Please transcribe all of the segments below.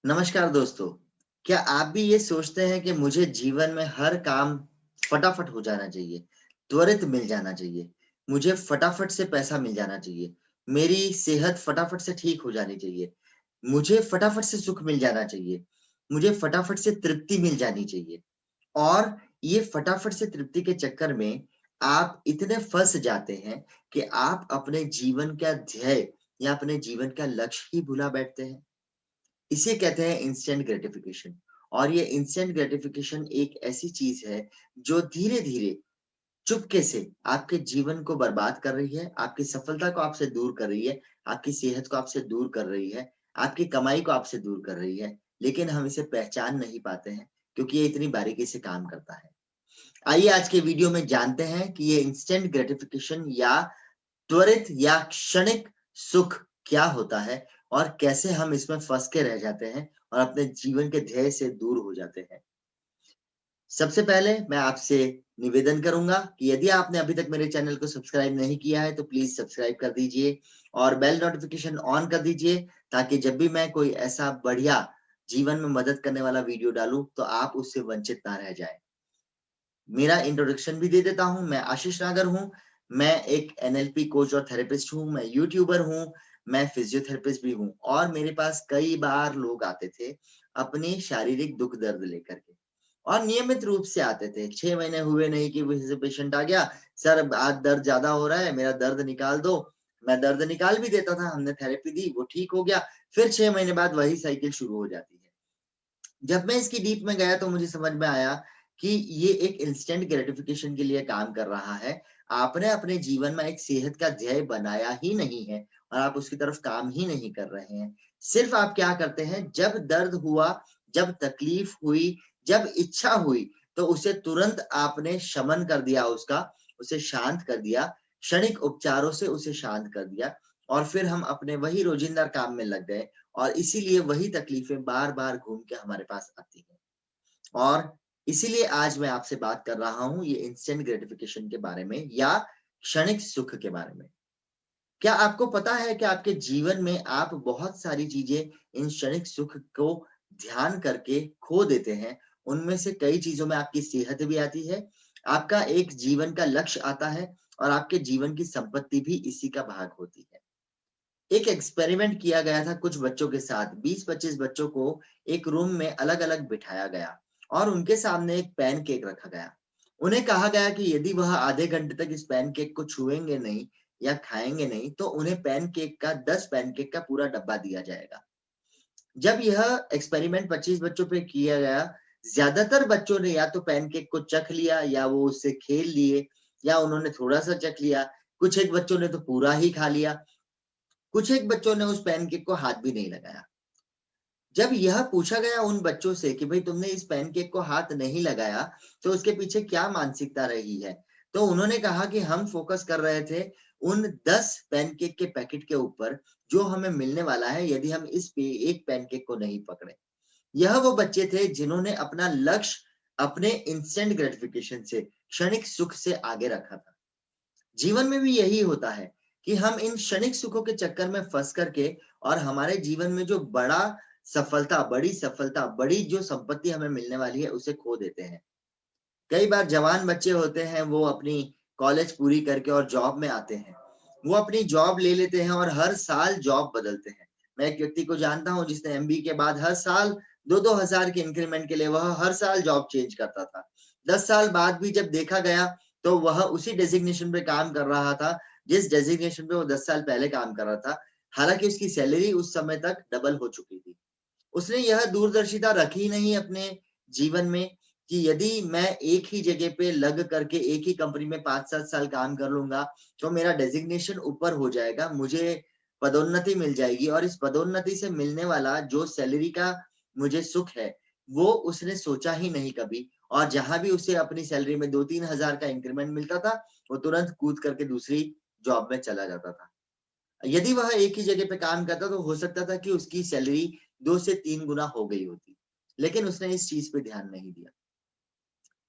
नमस्कार दोस्तों। क्या आप भी ये सोचते हैं कि मुझे जीवन में हर काम फटाफट हो जाना चाहिए, त्वरित मिल जाना चाहिए, मुझे फटाफट से पैसा मिल जाना चाहिए, मेरी सेहत फटाफट से ठीक हो जानी चाहिए, मुझे फटाफट से सुख मिल जाना चाहिए, मुझे फटाफट से तृप्ति मिल जानी चाहिए और ये फटाफट से तृप्ति के चक्कर में आप इतने फँस जाते हैं कि आप अपने जीवन का ध्येय या अपने जीवन का लक्ष्य ही भुला बैठते हैं। इसे कहते हैं इंस्टेंट ग्रेटिफिकेशन और ये इंस्टेंट ग्रेटिफिकेशन एक ऐसी चीज है जो धीरे-धीरे, चुपके से आपके जीवन को बर्बाद कर रही है, आपकी सफलता को आपसे दूर कर रही है, आपकी सेहत को आपसे दूर कर रही है, आपकी कमाई को आपसे दूर कर रही है। लेकिन हम इसे पहचान नहीं पाते हैं क्योंकि ये इतनी बारीकी से काम करता है। आइए आज के वीडियो में जानते हैं कि ये इंस्टेंट ग्रेटिफिकेशन या त्वरित या क्षणिक सुख क्या होता है और कैसे हम इसमें फँस के रह जाते हैं और अपने जीवन के ध्येय से दूर हो जाते हैं। सबसे पहले मैं आपसे निवेदन करूँगा कि यदि आपने अभी तक मेरे चैनल को सब्सक्राइब नहीं किया है, तो प्लीज़ सब्सक्राइब कर दीजिए और बेल नोटिफ़िकेशन ऑन कर दीजिए, ताकि जब भी मैं कोई ऐसा बढ़िया जीवन में मदद करने वाला वीडियो डालूँ, तो आप उससे वंचित ना रह जाएँ। मेरा इंट्रोडक्शन भी दे देता हूँ, मैं आशीष नागर हूँ, मैं एक एनएलपी कोच और थेरेपिस्ट हूँ, मैं यूट्यूबर हूँ, मैं फिजियोथेरेपिस्ट भी हूँ और मेरे पास कई बार लोग आते थे, अपनी शारीरिक दुःख-दर्द लेकर के और नियमित रूप से आते थे। 6 महीने हुए नहीं कि वहीं से पेशेंट आ गया, "सर आज दर्द ज़्यादा हो रहा है, मेरा दर्द निकाल दो।" मैं दर्द निकाल भी देता था, हमने थेरेपी दी, वो ठीक हो गया, फिर 6 महीने बाद वही साइकिल शुरू हो जाती है। जब मैं इसकी डीप में गया तो मुझे समझ में आया कि ये एक इंस्टेंट ग्रेटिफिकेशन के लिए काम कर रहा है। आपने अपने जीवन में एक सेहत का ध्येय बनाया ही नहीं है और आप उसकी तरफ काम ही नहीं कर रहे हैं। सिर्फ़ आप क्या करते हैं, जब दर्द हुआ, जब तकलीफ हुई, जब इच्छा हुई, तो उसे तुरंत आपने शमन कर दिया उसका, उसे शांत कर दिया, क्षणिक उपचारों से उसे शांत कर दिया और फिर हम अपने वही रोज़िंदा काम में लग गए और इसीलिए वही तकलीफ़ें बार-बार घूम के हमारे पास आती हैं। और इसीलिए आज मैं आपसे बात कर रहा हूँ ये इंस्टेंट ग्रेटिफिकेशन के बारे में या क्षणिक सुख के बारे में। क्या आपको पता है कि आपके जीवन में आप बहुत सारी चीज़ें इन क्षणिक सुख को ध्यान करके खो देते हैं। उनमें से कई चीज़ों में आपकी सेहत भी आती है, आपका एक जीवन का लक्ष्य आता है और आपके जीवन की संपत्ति भी इसी का भाग होती है। एक एक्सपेरिमेंट किया गया था कुछ बच्चों के साथ, 20-25 बच्चों को एक रूम में अलग-अलग बिठाया गया और उनके सामने एक पैनकेक रखा गया। उन्हें कहा गया कि यदि वह आधे घंटे तक इस पैनकेक को छुएँगे नहीं या खाएँगे नहीं, तो उन्हें पैनकेक का 10 पैनकेक का पूरा डब्बा दिया जाएगा। जब यह एक्सपेरिमेंट 25 बच्चों पे किया गया, ज़्यादातर बच्चों ने या तो पैनकेक को चख लिया या वो उससे खेल लिए या उन्होंने थोड़ा-सा चख लिया, कुछ एक बच्चों ने तो पूरा ही खा लिया। कुछ एक बच्चों ने उस पैनकेक को हाथ भी नहीं लगाया। जब यह पूछा गया उन बच्चों से कि भई तुमने इस पैनकेक को हाथ नहीं लगाया, तो उसके पीछे क्या मानसिकता रही है? तो उन्होंने कहा कि हम फ़ोकस कर रहे थे उन 10 पैनकेक के पैकेट के ऊपर, जो हमें मिलने वाला है यदि हम इस पे एक पैनकेक को नहीं पकड़े। यह वो बच्चे थे जिन्होंने अपना लक्ष्य अपने इंस्टेंट ग्रैटिफ़िकेशन से, क्षणिक सुख से आगे रखा था। जीवन में भी यही होता है कि हम इन क्षणिक सुखों के चक्कर में फँस करके और हमारे जीवन में जो बड़ी सफलता, बड़ी जो संपत्ति हमें मिलने वाली है, उसे खो देते हैं। कई बार जवान बच्चे होते हैं, वो अपनी कॉलेज पूरी करके और जॉब में आते हैं। वो अपनी जॉब ले लेते हैं और हर साल जॉब बदलते हैं। मैं एक व्यक्ति को जानता हूँ जिसने एमबीए के बाद हर साल 2-2 हज़ार के इंक्रीमेंट के लिए वह हर साल जॉब चेंज करता था। 10 साल बाद भी जब देखा गया, तो वह उसी डेज़िग्नेशन पे काम कर रहा था, जिस डेज़िग्नेशन पे वो 10 साल पहले काम कर रहा था। हालाँकि उसकी सैलरी उस समय तक डबल हो चुकी थी। उसने यह दूरदर्शिता रखी नहीं अपने जीवन में कि यदि मैं एक ही जगह पे लग करके एक ही कंपनी में 5-7 साल काम कर लूँगा, तो मेरा डेज़िग्नेशन ऊपर हो जाएगा, मुझे पदोन्नति मिल जाएगी और इस पदोन्नति से मिलने वाला जो सैलरी का मुझे सुख है, वो उसने सोचा ही नहीं कभी और जहाँ भी उसे अपनी सैलरी में 2-3 हज़ार का इंक्रीमेंट मिलता था, वो तुरंत कूद करके दूसरी जॉब में चला जाता था। यदि वह एक ही जगह पे काम करता तो हो सकता था कि उसकी सैलरी 2 से 3 गुना हो गई होती। लेकिन उसने इस चीज़ पे ध्यान नहीं दिया।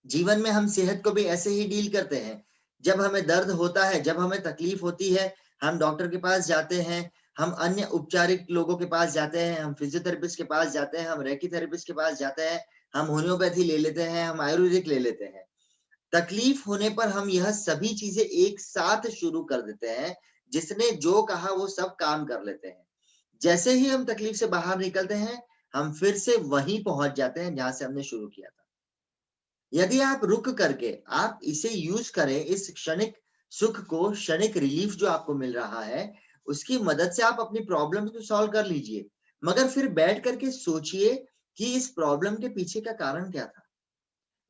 जीवन में हम सेहत को भी ऐसे ही डील करते हैं। जब हमें दर्द होता है, जब हमें तकलीफ होती है, हम डॉक्टर के पास जाते हैं, हम अन्य उपचारिक लोगों के पास जाते हैं, हम फिजियोथेरेपिस्ट के पास जाते हैं, हम रेकी थेरेपिस्ट के पास जाते हैं, हम होम्योपैथी ले लेते हैं, हम आयुर्वेदिक ले लेते हैं। तकलीफ होने पर हम यह सभी चीजें एक साथ शुरू कर देते हैं, जिसने जो कहा वो सब काम कर लेते हैं। जैसे ही हम तकलीफ से बाहर निकलते हैं, हम फिर से वहीं पहुंच जाते हैं जहां से हमने शुरू किया था। यदि आप रुक करके आप इसे यूज करें, इस क्षणिक सुख को, क्षणिक रिलीफ जो आपको मिल रहा है, उसकी मदद से आप अपनी प्रॉब्लम को सॉल्व कर लीजिए। मगर फिर बैठ करके सोचिए कि इस प्रॉब्लम के पीछे का कारण क्या था।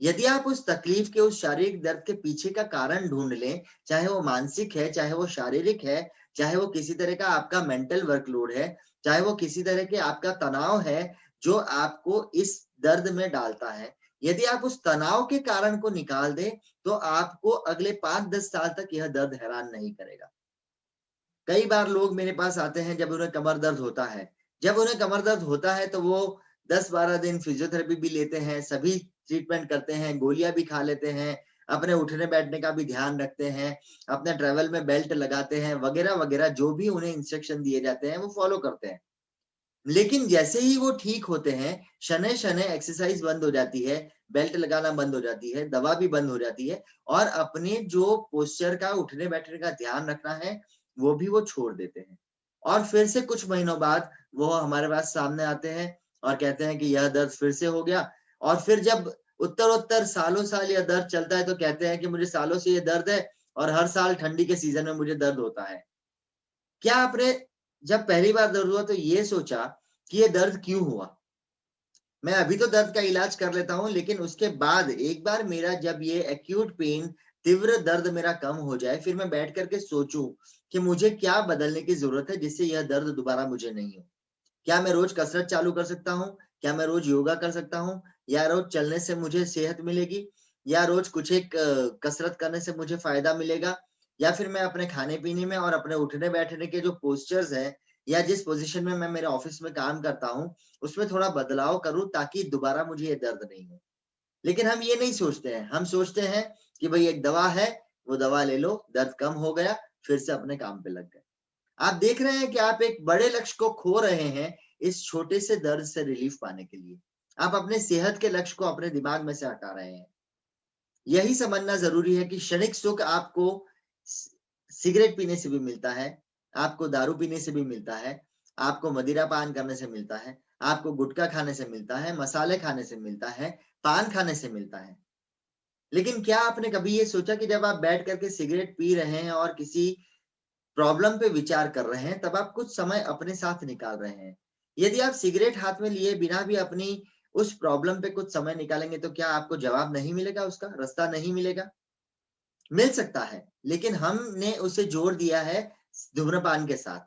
यदि आप उस तकलीफ के, उस शारीरिक दर्द के पीछे का कारण ढूंढ लें, चाहे वो मानसिक है, चाहे वो शारीरिक है, चाहे वो किसी तरह का आपका मेंटल वर्कलोड है, चाहे वो किसी तरह के आपका तनाव है, जो आपको इस दर्द में डालता है। यदि आप उस तनाव के कारण को निकाल दें, तो आपको अगले 5-10 साल तक यह दर्द हैरान नहीं करेगा। कई बार लोग मेरे पास आते हैं जब उन्हें कमर दर्द होता है। जब उन्हें कमर दर्द होता है तो वो 10-12 दिन फिजियोथेरेपी भी लेते हैं, सभी ट्रीटमेंट करते हैं, गोलियाँ भी खा लेते हैं, अपने उठने-बैठने का भी ध्यान रखते हैं, अपने ट्रैवल में बेल्ट लगाते हैं, वगैरह-वगैरह जो भी उन्हें इंस्ट्रक्शन दिए जाते हैं, वो फॉलो करते हैं। लेकिन जैसे ही वो ठीक होते हैं, शनैः-शनैः एक्सरसाइज़ बंद हो जाती है, बेल्ट लगाना बंद हो जाती है, दवा भी बंद हो जाती है और अपने जो पोस्चर का, उठने-बैठने का ध्यान रखना है, वो भी वो छोड़ देते हैं। और फिर से कुछ महीनों बाद वो हमारे पास सामने आते हैं और कहते हैं कि यह दर्द फिर से हो गया। और फिर जब उत्तरोत्तर सालों-साल यह दर्द चलता है तो कहते हैं कि मुझे सालों से ये दर्द है और हर साल ठंडी के सीज़न में मुझे दर्द होता है। क्या आपने जब पहली बार दर्द हुआ तो ये सोचा कि ये दर्द क्यों हुआ? मैं अभी तो दर्द का इलाज कर लेता हूँ, लेकिन उसके बाद एक बार मेरा जब ये एक्यूट पेन, तीव्र दर्द मेरा कम हो जाए, फिर मैं बैठ कर के सोचूँ कि मुझे क्या बदलने की ज़रूरत है जिससे यह दर्द दोबारा मुझे नहीं हो। क्या मैं रोज़ कसरत चालू कर सकता हूँ? क्या मैं रोज़ योगा कर सकता हूँ? या रोज़ चलने से मुझे सेहत मिलेगी? या रोज़ कुछ एक कसरत करने से मुझे फ़ायदा मिलेगा? या फिर मैं अपने खाने-पीने में और अपने उठने-बैठने के जो पोस्चर्स हैं या जिस पोज़ीशन में मैं मेरे ऑफ़िस में काम करता हूँ, उसमें थोड़ा बदलाव करूँ ताकि दोबारा मुझे ये दर्द नहीं हो। लेकिन हम ये नहीं सोचते हैं, हम सोचते हैं कि भई एक दवा है, वो दवा ले लो, दर्द कम हो गया, फिर से अपने काम पे लग गए। आप देख रहे हैं कि आप एक बड़े लक्ष्य को खो रहे हैं, इस छोटे से दर्द से रिलीफ पाने के लिए। आप अपने सेहत के लक्ष्य को अपने दिमाग में से हटा रहे हैं। यही समझना ज़रूरी है कि क्षणिक सुख आपको सि सिगरेट पीने से भी मिलता है, आपको दारू पीने से भी मिलता है, आपको मदिरा पान करने से मिलता है, आपको गुटखा खाने से मिलता है, मसाले खाने से मिलता है, पान खाने से मिलता है। लेकिन क्या आपने कभी ये सोचा कि जब आप बैठ कर के सिगरेट पी रहे हैं और किसी प्रॉब्लम पे विचार कर रहे हैं, तब आप कुछ समय अपने साथ निकाल रहे हैं। यदि आप सिगरेट हाथ में लिए बिना भी अपनी उस प्रॉब्लम पे कुछ समय निकालेंगे, तो क्या आपको जवाब नहीं मिलेगा उसका? रास्ता नहीं मिलेगा? मिल सकता है, लेकिन हमने उसे जोड़ दिया है धूम्रपान के साथ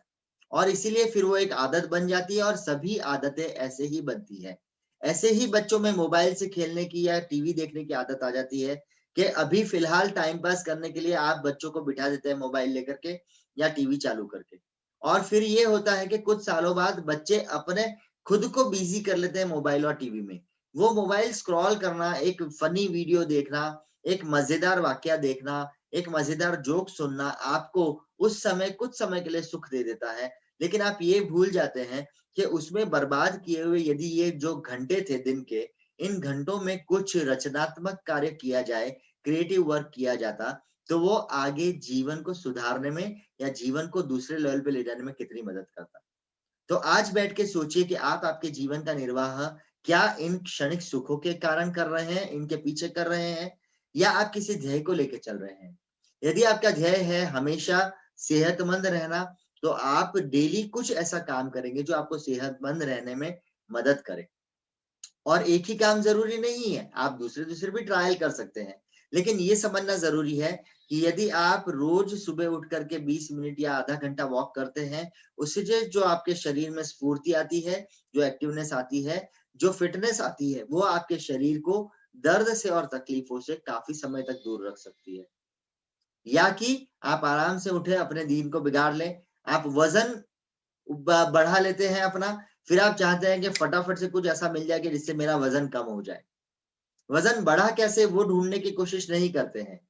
और इसीलिए फिर वो एक आदत बन जाती है और सभी आदतें ऐसे ही बनती है। ऐसे ही बच्चों में मोबाइल से खेलने की या टीवी देखने की आदत आ जाती है कि अभी फ़िलहाल टाइम पास करने के लिए आप बच्चों को बिठा देते हैं मोबाइल लेकर के या टीवी चालू करके। और फिर ये होता है कि कुछ सालों बाद बच्चे अपने खुद को बिज़ी कर लेते हैं मोबाइल और टीवी में। वो मोबाइल स्क्रॉल करना, एक फ़नी वीडियो देखना, एक मज़ेदार वाकया देखना, एक मज़ेदार जोक सुनना आपको उस समय कुछ समय के लिए सुख दे देता है। लेकिन आप ये भूल जाते हैं कि उसमें बर्बाद किए हुए यदि ये जो घंटे थे दिन के, इन घंटों में कुछ रचनात्मक कार्य किया जाए, क्रिएटिव वर्क किया जाता, तो वो आगे जीवन को सुधारने में या जीवन को दूसरे लेवल पे ले जाने में कितनी मदद करता। तो आज बैठ के सोचिए कि आप आपके जीवन का निर्वाह क्या इन क्षणिक सुखों के कारण कर रहे हैं, इनके पीछे कर रहे हैं या आप किसी ध्येय को लेके चल रहे हैं? यदि आपका ध्येय है हमेशा सेहतमंद रहना, तो आप डेली कुछ ऐसा काम करेंगे जो आपको सेहतमंद रहने में मदद करे। और एक ही काम ज़रूरी नहीं है, आप दूसरे-दूसरे भी ट्रायल कर सकते हैं। लेकिन ये समझना ज़रूरी है कि यदि आप रोज़ सुबह उठ कर के 20 मिनट या आधा घंटा वॉक करते हैं, उससे जो आपके शरीर में स्फूर्ति आती है, जो एक्टिवनेस आती है, जो फिटनेस आती है, वो आपके शरीर को दर्द से और तकलीफों से काफ़ी समय तक दूर रख सकती है। या कि आप आराम से उठे अपने दिन को बिगाड़ लें, आप वज़न बढ़ा लेते हैं अपना, फिर आप चाहते हैं कि फटाफट से कुछ ऐसा मिल जाए कि जिससे मेरा वज़न कम हो जाए। वज़न बढ़ा कैसे वो ढूँढने की कोशिश नहीं करते हैं।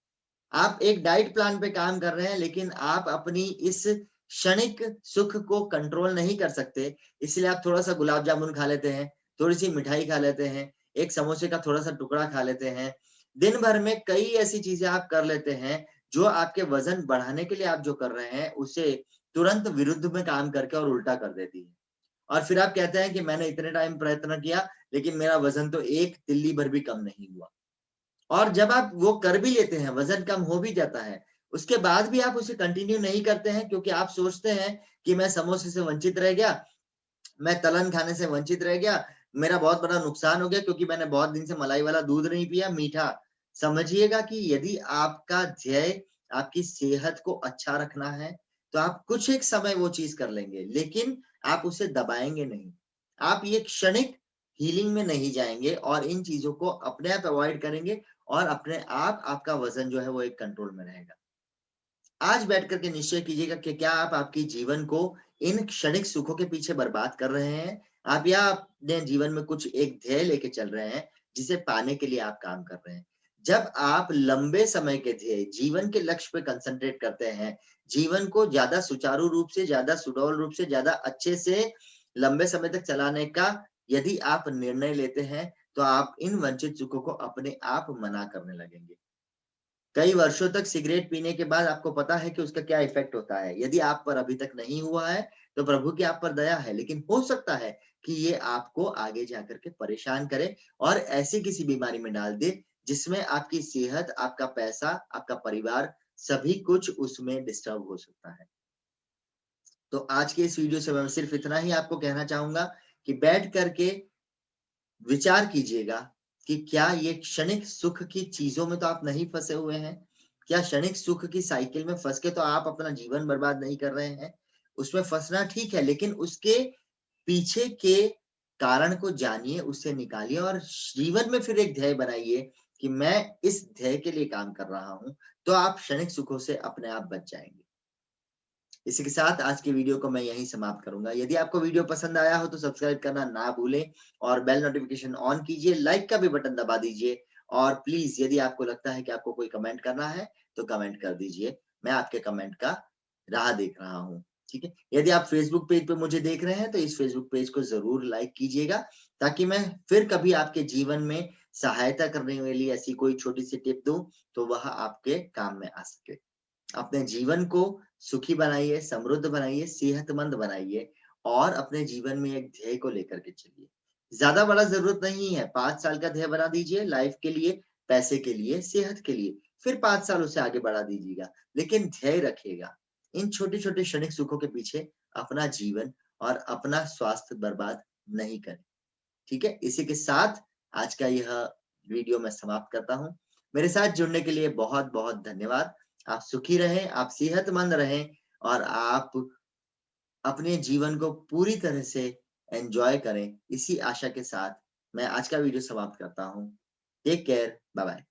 आप एक डाइट प्लान पे काम कर रहे हैं, लेकिन आप अपनी इस क्षणिक सुख को कंट्रोल नहीं कर सकते, इसलिए आप थोड़ा सा गुलाब जामुन खा लेते हैं, थोड़ी सी मिठाई खा लेते हैं, एक समोसे का थोड़ा सा टुकड़ा खा लेते हैं। दिन भर में कई ऐसी चीजें आप कर लेते हैं जो आपके वजन बढ़ाने के लिए आप जो कर रहे हैं उसे तुरंत विरुद्ध में काम करके और उल्टा कर देती है। और फिर आप कहते हैं कि मैंने इतने टाइम प्रयत्न किया, लेकिन मेरा वजन तो एक तिल्ली भर भी कम नहीं हुआ। और जब आप वो कर भी लेते हैं, वज़न कम हो भी जाता है, उसके बाद भी आप उसे कंटिन्यू नहीं करते हैं क्योंकि आप सोचते हैं कि मैं समोसे से वंचित रह गया, मैं तलन खाने से वंचित रह गया, मेरा बहुत बड़ा नुकसान हो गया क्योंकि मैंने बहुत दिन से मलाई वाला दूध नहीं पिया, मीठा। समझिएगा कि यदि आपका ध्येय आपकी सेहत को अच्छा रखना है, तो आप कुछ एक समय वो चीज़ कर लेंगे, लेकिन आप उसे दबाएँगे नहीं। आप ये क्षणिक हीलिंग में नहीं जाएँगे और इन चीज़ों को अपने आप अवॉइड करेंगे और अपने आप आपका वज़न जो है वो एक कंट्रोल में रहेगा। आज बैठ कर के निश्चय कीजिएगा कि क्या आप आपके जीवन को इन क्षणिक सुखों के पीछे बर्बाद कर रहे हैं? आप या अपने जीवन में कुछ एक ध्येय लेके चल रहे हैं, जिसे पाने के लिए आप काम कर रहे हैं। जब आप लंबे समय के ध्येय, जीवन के लक्ष्य पे कंसंट्रेट करते हैं, जीवन को ज़्यादा सुचारू रूप से, ज़्यादा सुडौल रूप से, ज़्यादा अच्छे से लंबे समय तक चलाने का यदि आप निर्णय लेते हैं, तो आप इन वंचित सुखों को अपने आप मना करने लगेंगे। कई वर्षों तक सिगरेट पीने के बाद आपको पता है कि उसका क्या इफ़ेक्ट होता है। यदि आप पर अभी तक नहीं हुआ है, तो प्रभु की आप पर दया है, लेकिन हो सकता है कि ये आपको आगे जाकर के परेशान करे और ऐसी किसी बीमारी में डाल दे, जिसमें आपकी सेहत, आपका पैसा, आपका परिवार, सभी कुछ उसमें डिस्टर्ब हो सकता है। तो आज के इस वीडियो से मैं सिर्फ़ इतना ही आपको कहना चाहूँगा कि बैठ कर के विचार कीजिएगा कि क्या ये क्षणिक सुख की चीज़ों में तो आप नहीं फँसे हुए हैं? क्या क्षणिक सुख की साइकिल में फँस के तो आप अपना जीवन बर्बाद नहीं कर रहे हैं? उसमें फँसना ठीक है, लेकिन उसके पीछे के कारण को जानिए, उसे निकालिए और जीवन में फिर एक ध्येय बनाइए कि मैं इस ध्येय के लिए काम कर रहा हूँ, तो आप क्षणिक सुखों से अपने आप बच जाएँगे। इसी के साथ आज की वीडियो को मैं यहीं समाप्त करूँगा। यदि आपको वीडियो पसंद आया हो तो सब्सक्राइब करना ना भूलें और बेल नोटिफ़िकेशन ऑन कीजिए, लाइक का भी बटन दबा दीजिए और प्लीज़ यदि आपको लगता है कि आपको कोई कमेंट करना है, तो कमेंट कर दीजिए। मैं आपके कमेंट का राह देख रहा हूँ, ठीक है? यदि आप फ़ेसबुक पेज पे मुझे देख रहे हैं, तो इस फ़ेसबुक पेज को ज़रूर लाइक कीजिएगा, ताकि मैं फिर कभी आपके जीवन में सहायता करने वाली ऐसी कोई छोटी-सी टिप दूँ, तो वह आपके काम में आ सके। अपने जीवन को सुखी बनाइए, समृद्ध बनाइए, सेहतमंद बनाइए और अपने जीवन में एक ध्येय को लेकर के चलिए। ज़्यादा बड़ा ज़रूरत नहीं है, 5 साल का ध्येय बना दीजिए लाइफ़ के लिए, पैसे के लिए, सेहत के लिए, फिर 5 साल उसे आगे बढ़ा दीजिएगा, लेकिन ध्येय रखिएगा। इन छोटे-छोटे क्षणिक सुखों के पीछे अपना जीवन और अपना स्वास्थ्य बर्बाद नहीं करें, ठीक है? इसी के साथ आज का यह वीडियो मैं समाप्त करता हूँ। मेरे साथ जुड़ने के लिए बहुत-बहुत धन्यवाद। आप सुखी रहें, आप सेहतमंद रहें और आप अपने जीवन को पूरी तरह से एन्जॉय करें। इसी आशा के साथ मैं आज का वीडियो समाप्त करता हूँ। Take care, bye bye.